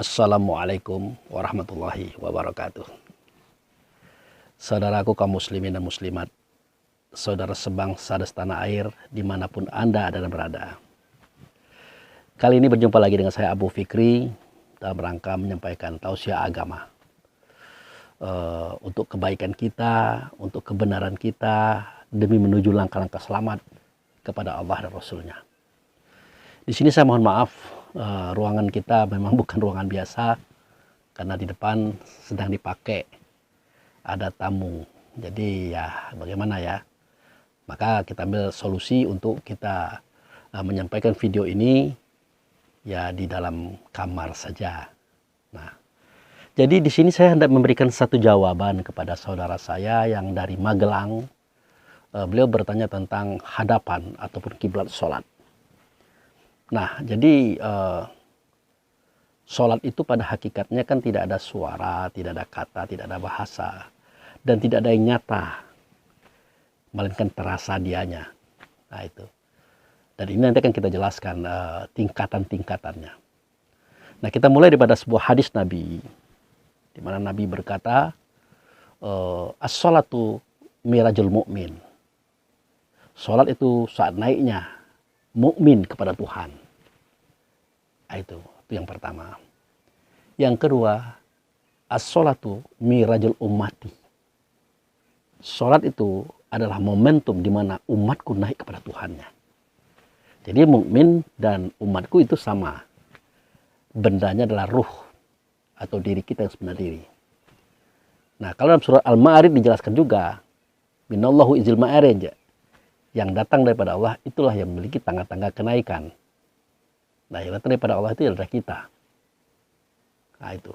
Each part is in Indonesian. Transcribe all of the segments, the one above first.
Assalamualaikum warahmatullahi wabarakatuh. Saudaraku kaum muslimin dan muslimat, saudara sebangsa dan setanah air dimanapun Anda ada dan berada. Kali ini berjumpa lagi dengan saya Abu Fikri dalam rangka menyampaikan tausiah agama. Untuk kebaikan kita, untuk kebenaran kita, demi menuju langkah-langkah selamat kepada Allah dan Rasulnya. Di sini saya mohon maaf, ruangan kita memang bukan ruangan biasa karena di depan sedang dipakai, ada tamu. Jadi ya bagaimana ya, maka kita ambil solusi untuk kita menyampaikan video ini ya di dalam kamar saja. Nah, jadi di sini saya hendak memberikan satu jawaban kepada saudara saya yang dari Magelang. Beliau bertanya tentang hadapan ataupun kiblat sholat. Nah, jadi sholat itu pada hakikatnya kan tidak ada suara, tidak ada kata, tidak ada bahasa, dan tidak ada yang nyata, melainkan terasa dianya. Nah itu. Dan ini nanti akan kita jelaskan tingkatan-tingkatannya. Nah, kita mulai daripada sebuah hadis Nabi, di mana Nabi berkata, as-sholatu mirajul mu'min. Sholat itu saat naiknya mukmin kepada Tuhan. Itu yang pertama. Yang kedua, as-sholatu mirajul ummati. Sholat itu adalah momentum di mana umatku naik kepada Tuhannya. Jadi mukmin dan umatku itu sama. Bendanya adalah ruh atau diri kita yang sebenarnya diri. Nah, kalau dalam surat Al-Ma'arij dijelaskan juga, minallahu izil ma'arij. Yang datang daripada Allah itulah yang memiliki tangga-tangga kenaikan. Nah, yang datang daripada Allah itu adalah kita. Nah, itu.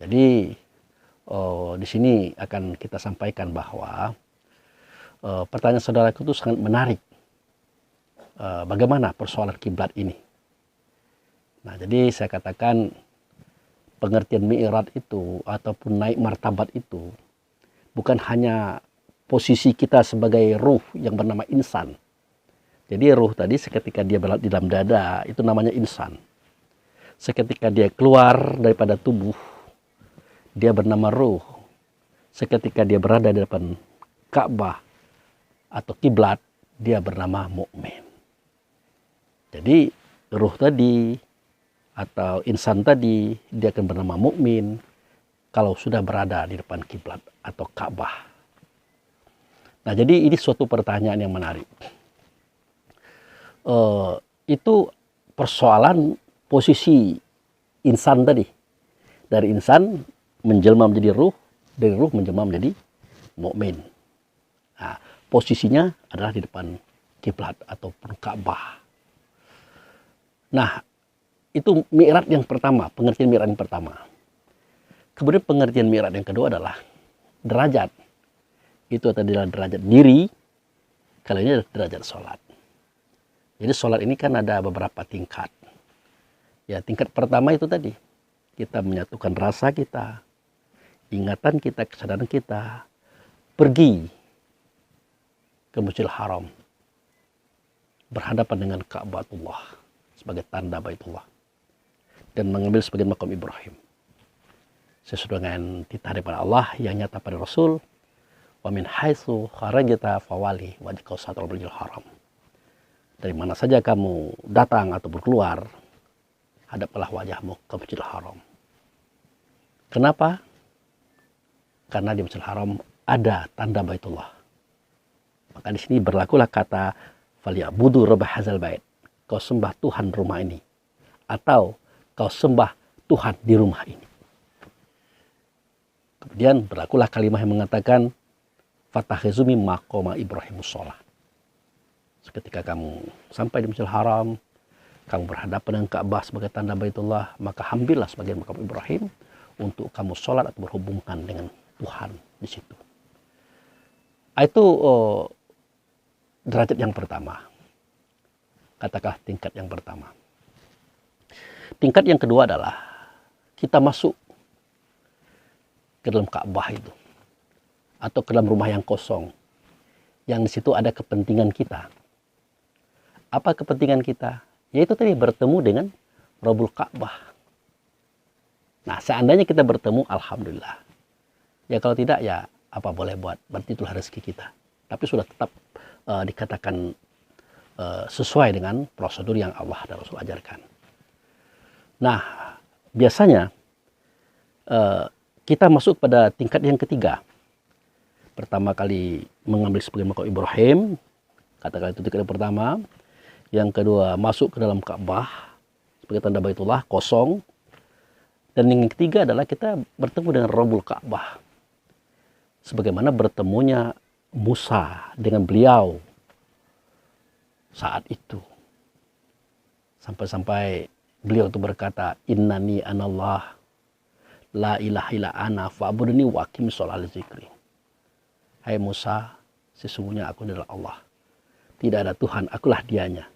Jadi, di sini akan kita sampaikan bahwa pertanyaan saudaraku itu sangat menarik. Bagaimana persoalan kiblat ini? Nah, jadi saya katakan pengertian mi'raj itu ataupun naik martabat itu bukan hanya posisi kita sebagai ruh yang bernama insan. Jadi ruh tadi seketika dia berada di dalam dada itu namanya insan. Seketika dia keluar daripada tubuh dia bernama ruh. Seketika dia berada di depan Ka'bah atau kiblat dia bernama mukmin. Jadi ruh tadi atau insan tadi dia akan bernama mukmin kalau sudah berada di depan kiblat atau Ka'bah. Nah, jadi ini suatu pertanyaan yang menarik. Itu persoalan posisi insan tadi. Dari insan menjelma menjadi ruh, dari ruh menjelma menjadi mukmin. Nah, posisinya adalah di depan kiblat ataupun Ka'bah. Nah, itu mi'raj yang pertama, pengertian mi'raj yang pertama. Kemudian pengertian mi'raj yang kedua adalah derajat. Itu adalah derajat diri, kalau ini adalah derajat sholat. Jadi sholat ini kan ada beberapa tingkat. Ya, tingkat pertama itu tadi. Kita menyatukan rasa kita, ingatan kita, kesadaran kita. Pergi ke Masjidil Haram. Berhadapan dengan Ka'batullah sebagai tanda Baitullah. Dan mengambil sebagian makam Ibrahim. Sesuai dengan titah daripada Allah yang nyata pada Rasul. Wa min haitsu kharajta fawali wajhaka satral Masjidil Haram. Dari mana saja kamu datang atau berkeluar, hadaplah wajahmu ke Masjidil Haram. Kenapa? Karena di Masjidil Haram ada tanda Baitullah. Maka di sini berlakulah kata falyabudu rabb hadzal bait. Kau sembah Tuhan rumah ini, atau kau sembah Tuhan di rumah ini. Kemudian berlakulah kalimat yang mengatakan fatakhizumi maqama Ibrahimus shalah. Ketika kamu sampai di Masjidil Haram, kamu berhadapan dengan Ka'bah sebagai tanda Baitullah, maka ambillah sebagai makam Ibrahim untuk kamu sholat atau berhubungan dengan Tuhan di situ. Itu derajat yang pertama. Katakanlah tingkat yang pertama. Tingkat yang kedua adalah kita masuk ke dalam Ka'bah itu atau ke dalam rumah yang kosong, yang di situ ada kepentingan kita. Apa kepentingan kita? Yaitu tadi bertemu dengan Rabbul Ka'bah. Nah, seandainya kita bertemu, alhamdulillah. Ya kalau tidak, ya apa boleh buat, berarti itulah rezeki kita. Tapi sudah tetap dikatakan sesuai dengan prosedur yang Allah dan Rasul ajarkan. Nah, biasanya kita masuk pada tingkat yang ketiga. Pertama kali mengambil sebagai makam Ibrahim, katakan itu tingkat yang pertama. Yang kedua, masuk ke dalam Ka'bah sebagai tanda Baitullah, kosong. Dan yang ketiga adalah kita bertemu dengan Rabbul Ka'bah. Sebagaimana bertemunya Musa dengan beliau saat itu. Sampai-sampai beliau itu berkata, Innani anallah, la ilaha illa ana, fa'budni wa aqim sholata zikri. Hai Musa, sesungguhnya aku adalah Allah. Tidak ada Tuhan, akulah dianya.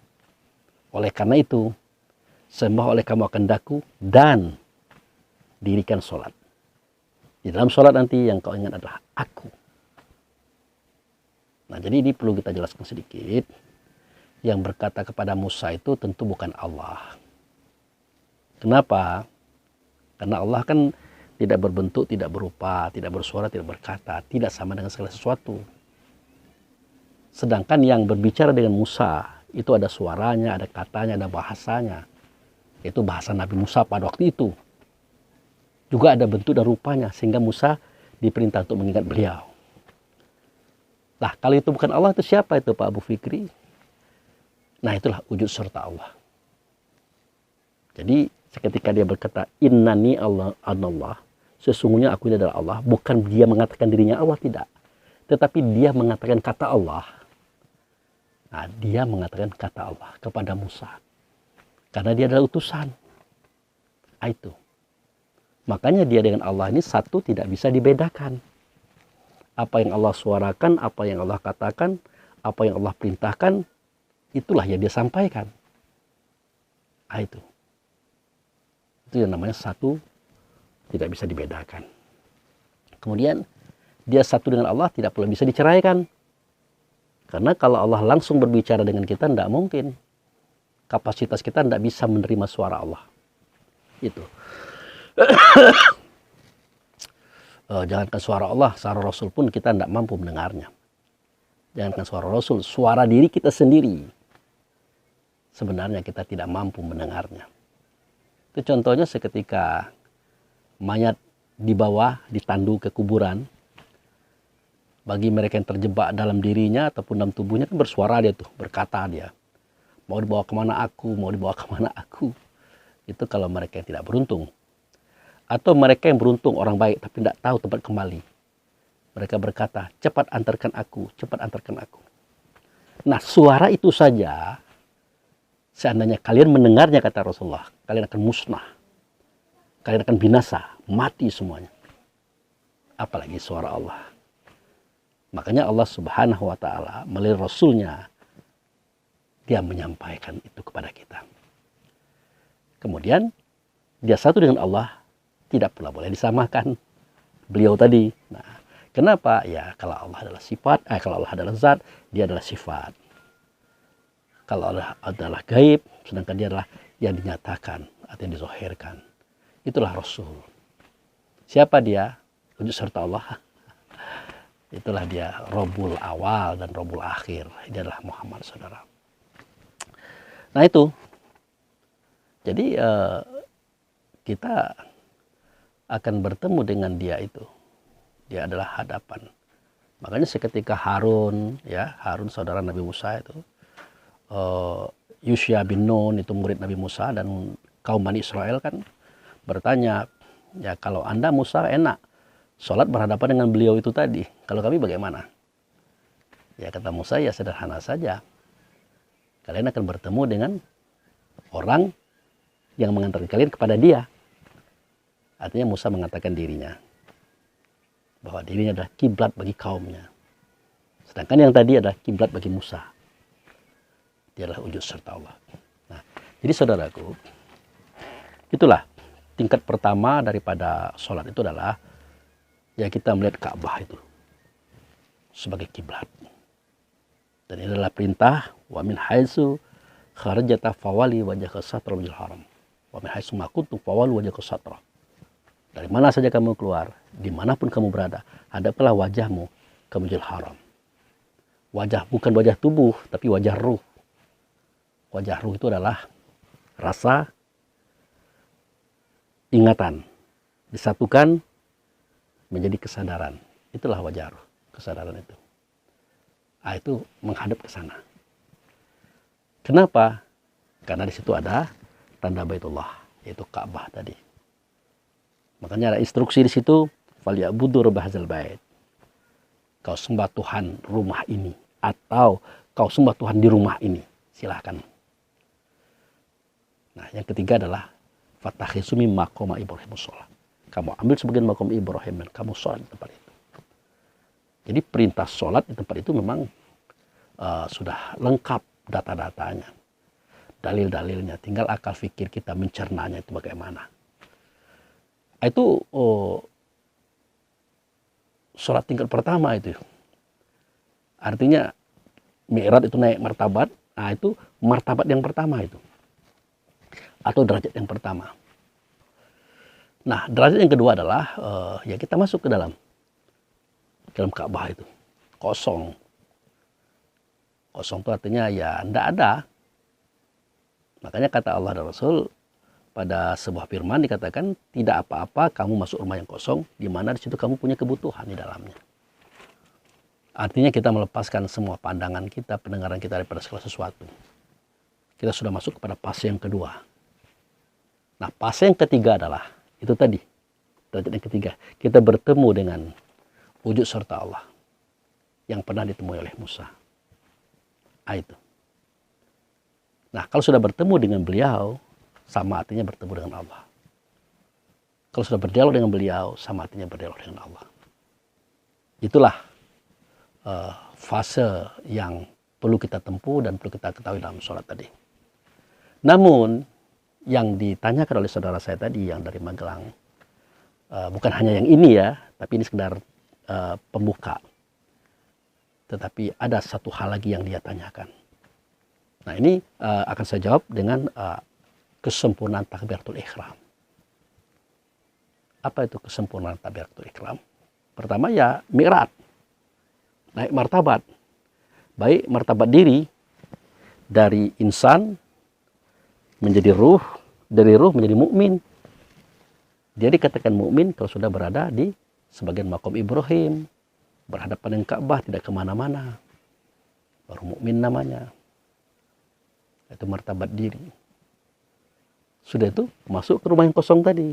Oleh karena itu, sembah oleh kamu akan daku dan dirikan sholat. Di dalam sholat nanti yang kau ingat adalah aku. Nah, jadi ini perlu kita jelaskan sedikit. Yang berkata kepada Musa itu tentu bukan Allah. Kenapa? Karena Allah kan tidak berbentuk, tidak berupa, tidak bersuara, tidak berkata, tidak sama dengan segala sesuatu. Sedangkan yang berbicara dengan Musa itu ada suaranya, ada katanya, ada bahasanya. Itu bahasa Nabi Musa pada waktu itu. Juga ada bentuk dan rupanya sehingga Musa diperintah untuk mengingat beliau. Nah, kalau itu bukan Allah, itu siapa itu Pak Abu Fikri? Nah, itulah wujud serta Allah. Jadi ketika dia berkata innani Allah, sesungguhnya aku ini adalah Allah, bukan dia mengatakan dirinya Allah, tidak. Tetapi dia mengatakan kata Allah. Nah, dia mengatakan kata Allah kepada Musa. Karena dia adalah utusan. Itu. Makanya dia dengan Allah ini satu tidak bisa dibedakan. Apa yang Allah suarakan, apa yang Allah katakan, apa yang Allah perintahkan, itulah yang dia sampaikan. Itu. Itu yang namanya satu tidak bisa dibedakan. Kemudian dia satu dengan Allah tidak pula bisa diceraikan. Karena kalau Allah langsung berbicara dengan kita, tidak mungkin. Kapasitas kita tidak bisa menerima suara Allah. Itu. Jangankan suara Allah, suara Rasul pun kita tidak mampu mendengarnya. Jangankan suara Rasul, suara diri kita sendiri. Sebenarnya kita tidak mampu mendengarnya. Itu contohnya seketika mayat dibawa, ditandu ke kuburan. Bagi mereka yang terjebak dalam dirinya ataupun dalam tubuhnya kan bersuara dia tuh, berkata dia. Mau dibawa kemana aku, mau dibawa kemana aku. Itu kalau mereka yang tidak beruntung. Atau mereka yang beruntung, orang baik tapi tidak tahu tempat kembali. Mereka berkata, cepat antarkan aku, cepat antarkan aku. Nah, suara itu saja, seandainya kalian mendengarnya kata Rasulullah, kalian akan musnah. Kalian akan binasa, mati semuanya. Apalagi suara Allah. Makanya Allah Subhanahu wa Ta'ala melalui Rasulnya, dia menyampaikan itu kepada kita. Kemudian, dia satu dengan Allah, tidak pula boleh disamakan. Beliau tadi. Nah, kenapa? Ya, kalau Allah adalah sifat, kalau Allah adalah zat, dia adalah sifat. Kalau Allah adalah gaib, sedangkan dia adalah yang dinyatakan atau yang dizohirkan. Itulah Rasul. Siapa dia? Wujud serta Allah. Itulah dia Rabbul awal dan Rabbul akhir. Dia adalah Muhammad, saudara. Nah itu. Jadi kita akan bertemu dengan dia itu. Dia adalah hadapan. Makanya seketika Harun, ya Harun saudara Nabi Musa itu, Yusya bin Nun itu murid Nabi Musa dan kaum Bani Israel kan bertanya, ya kalau Anda Musa enak, sholat berhadapan dengan beliau itu tadi, kalau kami bagaimana? Ya kata Musa, ya sederhana saja. Kalian akan bertemu dengan orang yang mengantarkan kalian kepada dia. Artinya Musa mengatakan dirinya bahwa dirinya adalah kiblat bagi kaumnya. Sedangkan yang tadi adalah kiblat bagi Musa. Dia adalah wujud serta Allah. Nah, jadi saudaraku, itulah tingkat pertama daripada sholat itu adalah ya kita melihat Ka'bah itu sebagai kiblat. Dan ini adalah perintah wa min haitsu kharajta fawali wajhaka satral haram. Wa min haitsu ma kuntum fawali wajhaka satra. Dari mana saja kamu keluar, dimanapun kamu berada, hadaplah wajahmu ke Masjidil Haram. Wajah bukan wajah tubuh, tapi wajah ruh. Wajah ruh itu adalah rasa, ingatan, disatukan menjadi kesadaran. Itulah wajah ruh, kesadaran itu. Nah, itu menghadap ke sana. Kenapa? Karena di situ ada tanda Baitullah, yaitu Ka'bah tadi. Makanya ada instruksi di situ, falyabudu rabb hadzal bait. Kau sembah Tuhan rumah ini, atau kau sembah Tuhan di rumah ini. Silahkan. Nah, yang ketiga adalah fatakhisu min maqama Ibrahim sholat. Kamu ambil sebagian maqam Ibrahim dan kamu sholat di tempat itu. Jadi perintah sholat di tempat itu memang sudah lengkap data-datanya, dalil-dalilnya. Tinggal akal fikir kita mencernanya itu bagaimana. Itu sholat tingkat pertama itu. Artinya mi'raj itu naik martabat. Nah, itu martabat yang pertama itu. Atau derajat yang pertama. Nah, derajat yang kedua adalah ya kita masuk ke dalam Ka'bah itu. Kosong. Kosong itu artinya ya tidak ada. Makanya kata Allah dan Rasul pada sebuah firman dikatakan tidak apa-apa kamu masuk rumah yang kosong, di mana di situ kamu punya kebutuhan di dalamnya. Artinya kita melepaskan semua pandangan kita, pendengaran kita daripada segala sesuatu. Kita sudah masuk kepada fase yang kedua. Nah, fase yang ketiga adalah itu tadi, derajat yang ketiga. Kita bertemu dengan wujud serta Allah yang pernah ditemui oleh Musa. Itu. Nah, kalau sudah bertemu dengan beliau, sama artinya bertemu dengan Allah. Kalau sudah berdialog dengan beliau, sama artinya berdialog dengan Allah. Itulah fase yang perlu kita tempuh dan perlu kita ketahui dalam sholat tadi. Namun, yang ditanyakan oleh saudara saya tadi yang dari Magelang, bukan hanya yang ini ya, tapi ini sekedar pembuka. Tetapi ada satu hal lagi yang dia tanyakan. Nah, ini akan saya jawab dengan kesempurnaan takbiratul ihram. Apa itu kesempurnaan takbiratul ihram? Pertama ya mi'raj. Naik martabat. Baik martabat diri dari insan menjadi ruh, dari ruh menjadi mukmin. Dia dikatakan mukmin kalau sudah berada di sebagian maqam Ibrahim, berhadapan dengan Ka'bah, tidak kemana-mana. Baru mukmin namanya. Itu martabat diri. Sudah itu masuk ke rumah yang kosong tadi.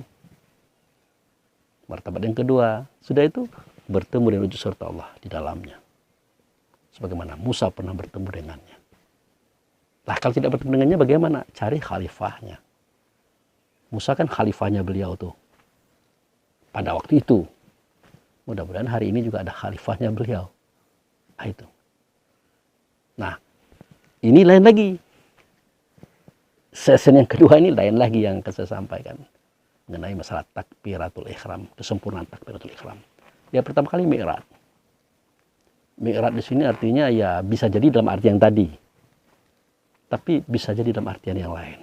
Martabat yang kedua, sudah itu bertemu dengan wujud serta Allah di dalamnya. Sebagaimana Musa pernah bertemu dengannya. Nah, kalau tidak bertemu dengannya bagaimana? Cari khalifahnya. Musa kan khalifahnya beliau tuh. Pada waktu itu. Mudah-mudahan hari ini juga ada khalifahnya beliau. Nah, itu. Nah, ini lain lagi. Sesi yang kedua ini lain lagi yang akan saya sampaikan mengenai masalah takbiratul ihram, kesempurnaan takbiratul ihram. Ya, pertama kali mi'raj. Mi'raj di sini artinya ya bisa jadi dalam arti yang tadi, tapi bisa jadi dalam artian yang lain.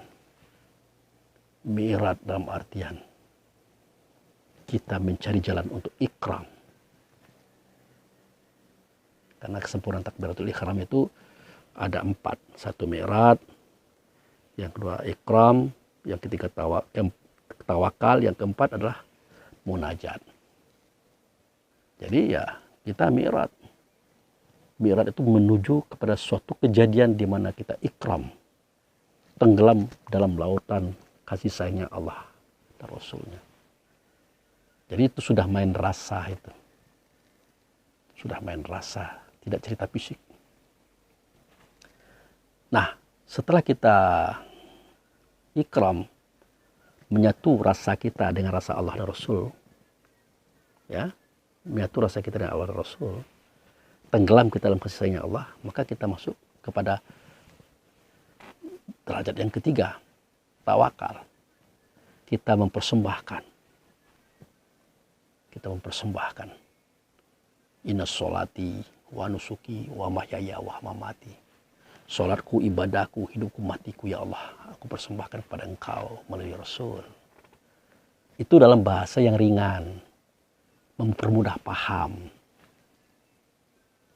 Mi'raj dalam artian kita mencari jalan untuk ikram. Karena kesempurnaan takbiratul ihram itu ada 4. Satu mi'raj, yang kedua ikram, yang ketiga tawakal, yang keempat adalah munajat. Jadi ya kita mi'raj. Mi'raj itu menuju kepada suatu kejadian di mana kita ikram, tenggelam dalam lautan kasih sayangnya Allah dan Rasulnya. Jadi itu sudah main rasa itu. Sudah main rasa, tidak cerita fisik. Nah, setelah kita ikram, menyatu rasa kita dengan rasa Allah dan Rasul, ya, menyatu rasa kita dengan Allah dan Rasul, tenggelam kita dalam kasih sayangnya Allah, maka kita masuk kepada derajat yang ketiga, tawakal. Kita mempersembahkan. Inna sholati wa nusuki wa mahyaya wa mamati. Sholatku, ibadahku, hidupku, matiku, ya Allah, aku persembahkan kepada Engkau melalui Rasul. Itu dalam bahasa yang ringan, mempermudah paham.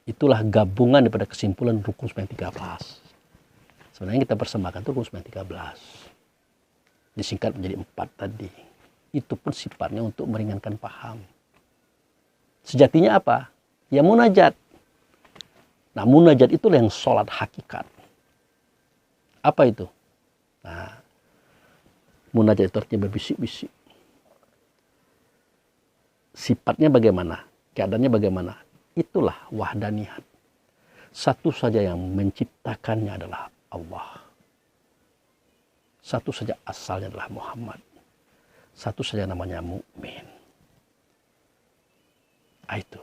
Itulah gabungan daripada kesimpulan rukun sembahyang 13. Sebenarnya kita persembahkan itu rukun sembahyang 13. Disingkat menjadi 4 tadi. Itu pun sifatnya untuk meringankan paham. Sejatinya apa? Ya munajat. Nah, munajat itulah yang sholat hakikat. Apa itu? Nah, munajat itu artinya berbisik-bisik. Sifatnya bagaimana? Keadaannya bagaimana? Itulah wahdaniyat. Satu saja yang menciptakannya adalah Allah. Satu saja asalnya adalah Muhammad. Satu saja namanya mukmin. Itu.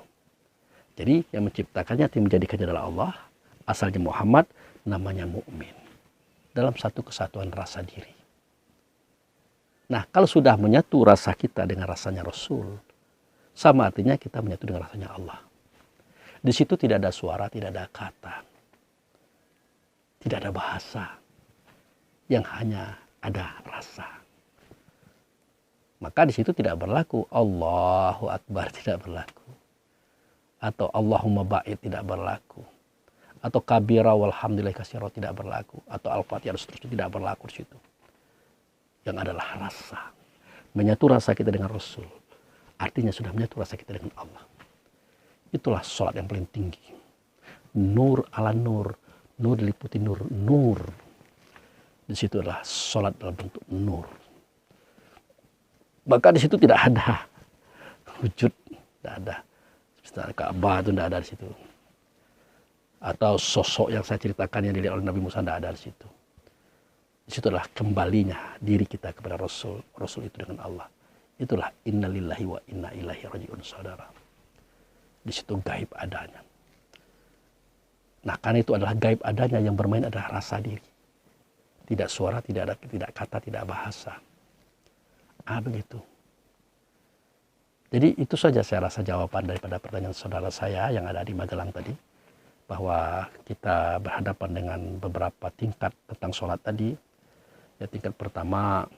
Jadi yang menciptakannya, yang menjadikannya adalah Allah. Asalnya Muhammad, namanya mukmin. Dalam satu kesatuan rasa diri. Nah, kalau sudah menyatu rasa kita dengan rasanya Rasul, sama artinya kita menyatu dengan rasanya Allah. Di situ tidak ada suara, tidak ada kata, tidak ada bahasa, yang hanya ada rasa. Maka di situ tidak berlaku Allahu Akbar, tidak berlaku. Atau Allahumma ba'id, tidak berlaku. Atau kabira walhamdulillah katsira, tidak berlaku. Atau al-fatihah dan seterusnya, tidak berlaku di situ. Yang adalah rasa. Menyatu rasa kita dengan Rasul. Artinya sudah menyatu rasa kita dengan Allah. Itulah sholat yang paling tinggi. Nur ala nur. Nur diliputi nur. Nur. Di situ adalah sholat dalam bentuk nur. Maka di situ tidak ada wujud. Tidak ada. Misalnya Ka'bah itu tidak ada di situ. Atau sosok yang saya ceritakan yang dilihat oleh Nabi Musa tidak ada di situ. Di situ adalah kembalinya diri kita kepada Rasul. Rasul itu dengan Allah. Itulah innalillahi wa inna ilaihi raji'un, saudara. Di situ gaib adanya. Nah, karena itu adalah gaib adanya, yang bermain adalah rasa diri. Tidak suara, tidak ada, tidak kata, tidak bahasa. Begitu. Jadi itu saja saya rasa jawaban daripada pertanyaan saudara saya yang ada di Magelang tadi. Bahwa kita berhadapan dengan beberapa tingkat tentang sholat tadi. Ya, tingkat pertama,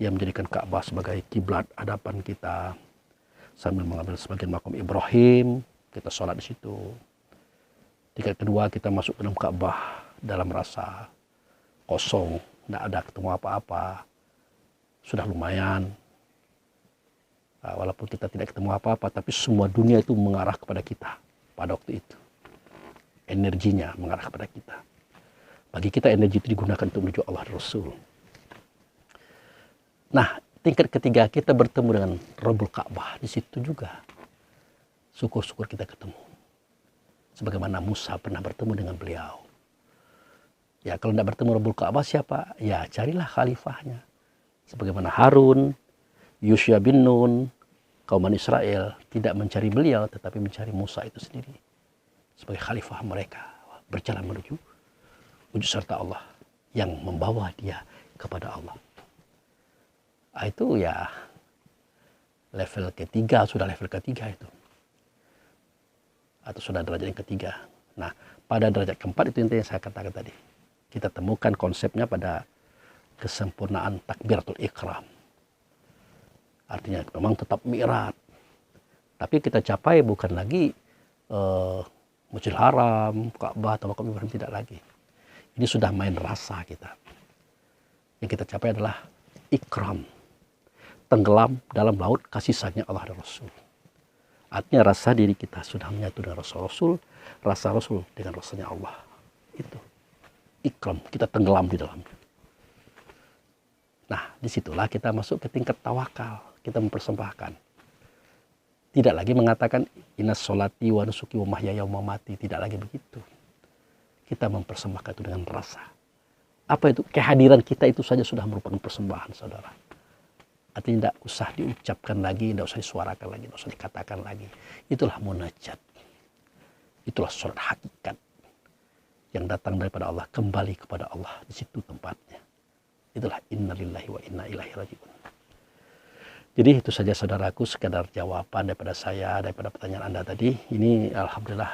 yang menjadikan Ka'bah sebagai kiblat hadapan kita. Sambil mengambil sebagian makam Ibrahim, kita sholat di situ. Tingkat kedua, kita masuk ke dalam Ka'bah dalam rasa kosong, tidak ada ketemu apa-apa. Sudah lumayan. Walaupun kita tidak ketemu apa-apa, tapi semua dunia itu mengarah kepada kita pada waktu itu. Energinya mengarah kepada kita. Bagi kita energi itu digunakan untuk menuju Allah dan Rasul. Nah, tingkat ketiga kita bertemu dengan Rabbul Ka'bah. Di situ juga syukur-syukur kita ketemu. Sebagaimana Musa pernah bertemu dengan beliau. Ya, kalau tidak bertemu Rabbul Ka'bah siapa? Ya, carilah khalifahnya. Sebagaimana Harun, Yusya bin Nun, kaum Bani Israel tidak mencari beliau, tetapi mencari Musa itu sendiri sebagai khalifah mereka, berjalan menuju wujud serta Allah yang membawa dia kepada Allah. Itu ya level ketiga, sudah level ketiga itu, atau sudah derajat yang ketiga. Nah, pada derajat keempat itu yang saya katakan tadi, kita temukan konsepnya pada kesempurnaan takbiratul ikram. Artinya memang tetap mi'raj, tapi kita capai bukan lagi Masjidil Haram, Ka'bah atau makam Ibrahim, tidak lagi. Ini sudah main rasa kita. Yang kita capai adalah ikram, tenggelam dalam laut kasih sayangnya Allah dan Rasul. Artinya rasa diri kita sudah menyatu dengan Rasul, rasa Rasul dengan rasanya Allah. Itu ikram, kita tenggelam di dalamnya. Nah, disitulah kita masuk ke tingkat tawakal. Kita mempersembahkan. Tidak lagi mengatakan inna sholati wa nusuki wa mahyaya wa mamati. Tidak lagi begitu. Kita mempersembahkan itu dengan rasa. Apa itu? Kehadiran kita itu saja sudah merupakan persembahan, saudara. Artinya tidak usah diucapkan lagi, tidak usah disuarakan lagi, tidak usah dikatakan lagi. Itulah munajat. Itulah sholat hakikat yang datang daripada Allah, kembali kepada Allah. Di situ tempatnya. Itulah innalillahi wa inna ilaihi raji'un. Jadi itu saja saudaraku, sekadar jawaban daripada saya, daripada pertanyaan Anda tadi. Ini alhamdulillah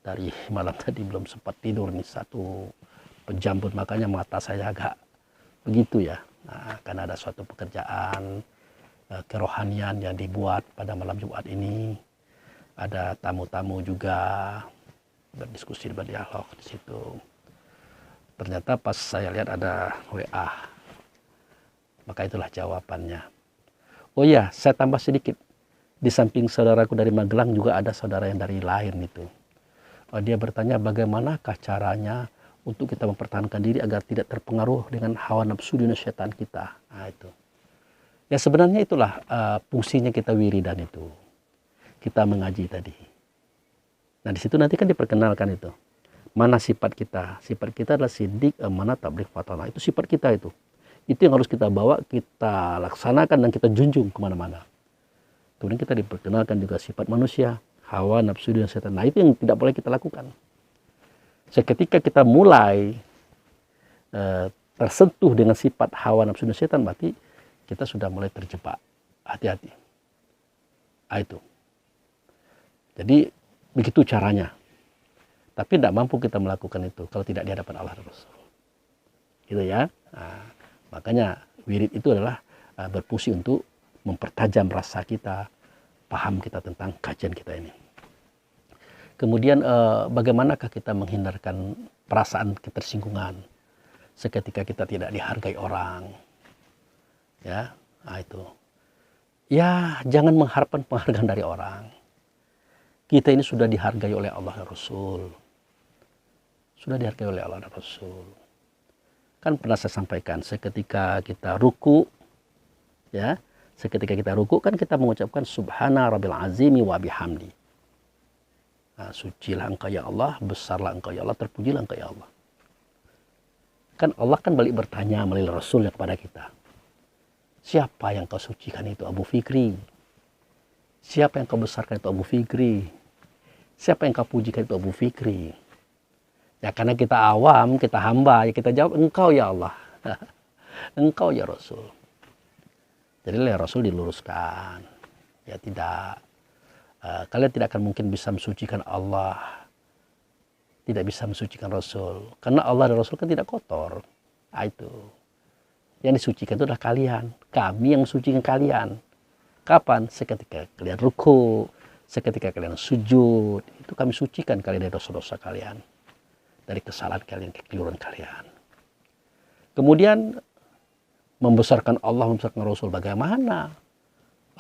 dari malam tadi belum sempat tidur nih 1 jam pun, makanya mata saya agak begitu ya. Nah, karena ada suatu pekerjaan kerohanian yang dibuat pada malam Jumat ini, ada tamu-tamu juga berdiskusi, berdialog di situ. Ternyata pas saya lihat ada WA, maka itulah jawabannya. Oh ya, saya tambah sedikit. Di samping saudaraku dari Magelang juga ada saudara yang dari lain itu. Dia bertanya bagaimanakah caranya untuk kita mempertahankan diri agar tidak terpengaruh dengan hawa nafsu dan setan kita. Nah, itu. Ya sebenarnya itulah fungsinya kita wiridan itu. Kita mengaji tadi. Nah di situ nanti kan diperkenalkan itu. Mana sifat kita? Sifat kita adalah sidik, amanah, tabligh, fatanah. Itu sifat kita itu. Itu yang harus kita bawa, kita laksanakan dan kita junjung kemana-mana. Kemudian kita diperkenalkan juga sifat manusia. Hawa, nafsu, dan setan. Nah itu yang tidak boleh kita lakukan. Seketika kita mulai tersentuh dengan sifat hawa, nafsu, dan setan, berarti kita sudah mulai terjebak. Hati-hati. Nah, itu. Jadi begitu caranya. Tapi tidak mampu kita melakukan itu kalau tidak di hadapan Allah dan Rasul. Gitu ya. Nah, makanya wirid itu adalah berfungsi untuk mempertajam rasa kita, paham kita tentang kajian kita ini. Kemudian bagaimanakah kita menghindarkan perasaan ketersinggungan seketika kita tidak dihargai orang. Ya, nah itu. Ya, jangan mengharapkan penghargaan dari orang. Kita ini sudah dihargai oleh Allah dan Rasul. Sudah dihargai oleh Allah dan Rasul. Kan pernah saya sampaikan, seketika kita ruku, ya, seketika kita ruku kan kita mengucapkan Subhana Rabbil Azimi wa bihamdi. Nah, sucilah engkau ya Allah, besarlah engkau ya Allah, terpujilah engkau ya Allah. Kan Allah kan balik bertanya melalui Rasulnya kepada kita. Siapa yang kau sucikan itu Abu Fikri? Siapa yang kau besarkan itu Abu Fikri? Siapa yang kau pujikan itu Abu Fikri? Ya karena kita awam, kita hamba, ya kita jawab engkau ya Allah. Engkau ya Rasul. Jadi oleh Rasul diluruskan. Ya tidak, kalian tidak akan mungkin bisa mensucikan Allah. Tidak bisa mensucikan Rasul. Karena Allah dan Rasul kan tidak kotor. Nah, itu. Yang disucikan itu adalah kalian. Kami yang mensucikan kalian. Kapan? Seketika kalian ruku, seketika kalian sujud. Itu kami sucikan kalian dari dosa-dosa kalian. Dari kesalahan kalian, kekeliruan kalian. Kemudian membesarkan Allah, membesarkan Rasul. Bagaimana?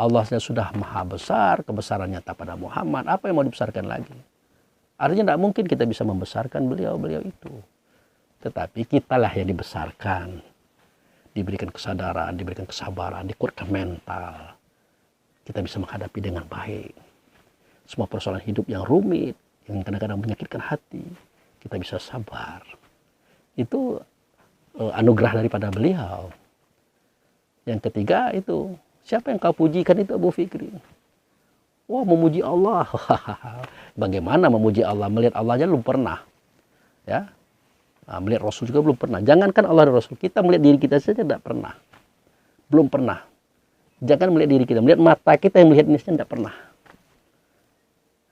Allah sudah maha besar, kebesarannya tak pada Muhammad. Apa yang mau dibesarkan lagi? Artinya tidak mungkin kita bisa membesarkan beliau-beliau itu. Tetapi kitalah yang dibesarkan. Diberikan kesadaran, diberikan kesabaran, dikuatkan mental. Kita bisa menghadapi dengan baik. Semua persoalan hidup yang rumit, yang kadang-kadang menyakitkan hati, kita bisa sabar. Itu anugerah daripada beliau. Yang ketiga itu, siapa yang kau pujikan itu Abu Fikri? Wah, memuji Allah. Bagaimana memuji Allah? Melihat Allah aja belum pernah. Ya. Nah, melihat Rasul juga belum pernah. Jangankan Allah dan Rasul, kita melihat diri kita saja tidak pernah. Belum pernah. Jangan melihat diri kita, melihat mata kita yang melihat ini saja tidak pernah.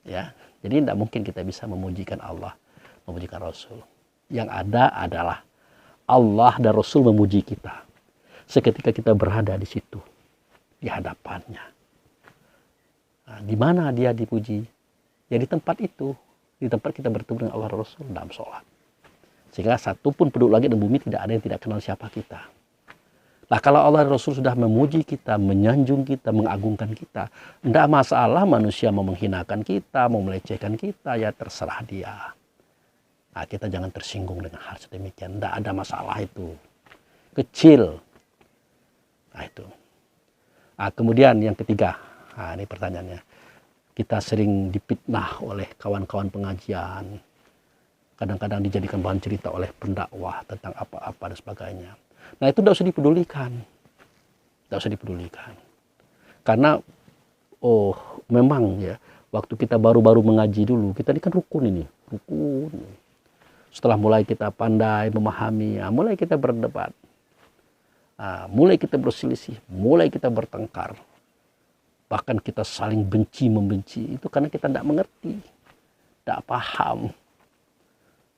Ya, jadi tidak mungkin kita bisa memujikan Allah, memujikan Rasul. Yang ada adalah Allah dan Rasul memuji kita. Seketika kita berada di situ, di hadapannya. Nah, di mana dia dipuji? Ya di tempat itu, di tempat kita bertemu dengan Allah dan Rasul dalam sholat. Sehingga satu pun penduduk langit dan bumi tidak ada yang tidak kenal siapa kita. Nah kalau Allah dan Rasul sudah memuji kita, menyanjung kita, mengagungkan kita, tidak masalah manusia mau menghinakan kita, mau melecehkan kita, ya terserah dia. Nah kita jangan tersinggung dengan hal sedemikian, tidak ada masalah itu. Kecil. Nah itu. Nah, kemudian yang ketiga, nah ini pertanyaannya. Kita sering dipitnah oleh kawan-kawan pengajian. Kadang-kadang dijadikan bahan cerita oleh pendakwah tentang apa-apa dan sebagainya. Nah itu tidak usah dipedulikan. Tidak usah dipedulikan. Karena, memang ya, waktu kita baru-baru mengaji dulu, kita ini kan rukun ini. Rukun. Setelah mulai kita pandai memahami, mulai kita berdebat. Mulai kita berselisih, mulai kita bertengkar. Bahkan kita saling benci-membenci. Itu karena kita tidak mengerti. Tidak paham.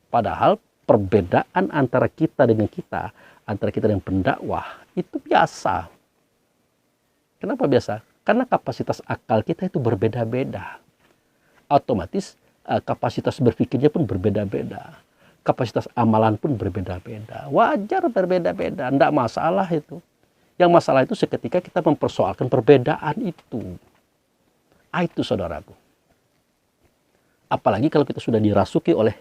Padahal perbedaan antara kita dengan kita antara kita dan pendakwah itu biasa. Kenapa biasa? Karena kapasitas akal kita itu berbeda-beda. Otomatis kapasitas berpikirnya pun berbeda-beda. Kapasitas amalan pun berbeda-beda. Wajar berbeda-beda, tidak masalah itu. Yang masalah itu seketika kita mempersoalkan perbedaan itu. Itu saudaraku. Apalagi kalau kita sudah dirasuki oleh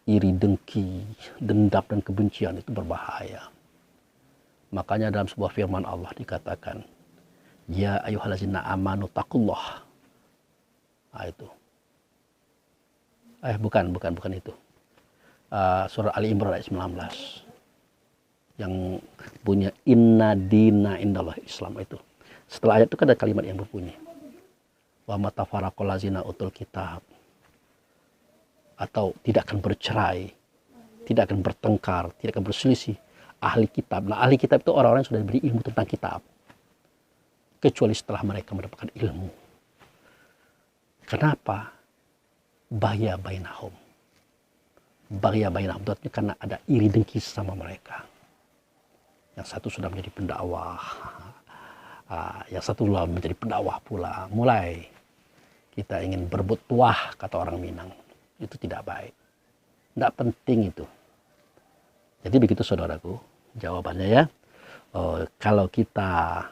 iri, dengki, dendam, dan kebencian, itu berbahaya. Makanya dalam sebuah firman Allah dikatakan, ya ayyuhallazina amanu taqullah. Itu. Bukan itu. Surah Ali Imran ayat 19. Yang punya inna dina indallah Islam itu. Setelah ayat itu kan ada kalimat yang berbunyi, wa matafaraqal ladzina utul kitab. Atau tidak akan bercerai, tidak akan bertengkar, tidak akan berselisih ahli kitab. Nah, ahli kitab itu orang-orang yang sudah diberi ilmu tentang kitab, kecuali setelah mereka mendapatkan ilmu. Kenapa? Bahya bainahum. Bahya bainahum itu karena ada iri dengki sama mereka. Yang satu sudah menjadi pendakwah, yang satu sudah menjadi pendakwah pula. Mulai kita ingin berebut tuah, kata orang Minang. Itu tidak baik. Tidak penting itu. Jadi begitu saudaraku, jawabannya ya. Kalau kita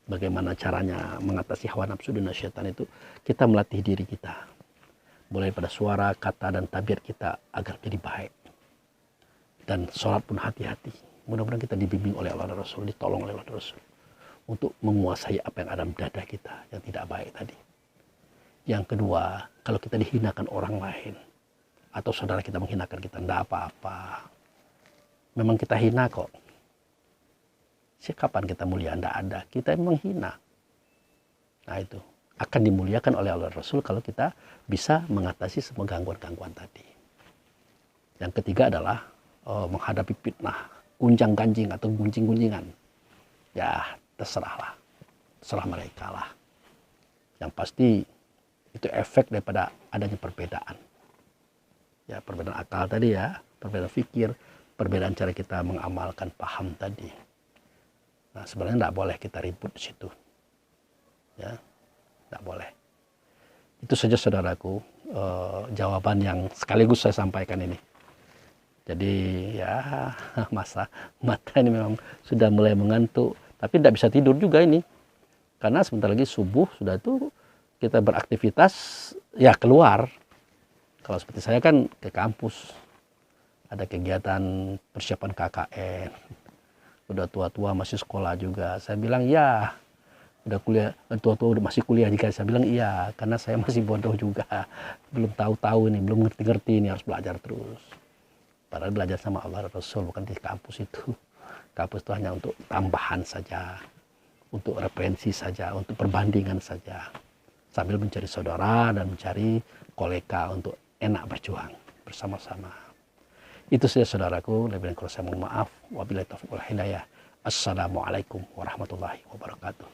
bagaimana caranya mengatasi hawa nafsu dan syaitan itu, kita melatih diri kita. Mulai pada suara, kata, dan tabiat kita agar jadi baik. Dan sholat pun hati-hati. Mudah-mudahan kita dibimbing oleh Allah dan Rasul, ditolong oleh Allah dan Rasul. Untuk menguasai apa yang ada dalam dada kita, yang tidak baik tadi. Yang kedua, kalau kita dihinakan orang lain, atau saudara kita menghinakan kita, tidak apa-apa. Memang kita hina kok. Kapan kita mulia? Tidak ada. Kita memang hina. Nah itu. Akan dimuliakan oleh Allah Rasul kalau kita bisa mengatasi semua gangguan-gangguan tadi. Yang ketiga adalah menghadapi fitnah, gunjang-ganjing atau gunjing-gunjingan. Ya, terserahlah. Terserah mereka lah. Yang pasti itu efek daripada adanya perbedaan. Ya, perbedaan akal tadi ya, perbedaan fikir, perbedaan cara kita mengamalkan paham tadi. Nah, sebenarnya tidak boleh kita ribut di situ. Ya, tidak boleh. Itu saja saudaraku, jawaban yang sekaligus saya sampaikan ini. Jadi ya mata ini memang sudah mulai mengantuk, tapi tidak bisa tidur juga ini. Karena sebentar lagi subuh sudah itu kita beraktivitas ya keluar. Kalau seperti saya kan ke kampus, ada kegiatan persiapan KKN. Udah tua-tua masih sekolah juga. Saya bilang ya, udah kuliah, tua-tua udah masih kuliah juga. Saya bilang iya, karena saya masih bodoh juga. Belum tahu-tahu nih, belum ngerti-ngerti ini, harus belajar terus. Padahal belajar sama Allah Rasul, bukan di kampus itu. Kampus itu hanya untuk tambahan saja, untuk referensi saja, untuk perbandingan saja. Sambil mencari saudara dan mencari kolega untuk enak berjuang bersama-sama. Itu saja saudaraku, lebih kurang saya mohon maaf. Wabillahi taufiq wal hidayah. Assalamualaikum warahmatullahi wabarakatuh.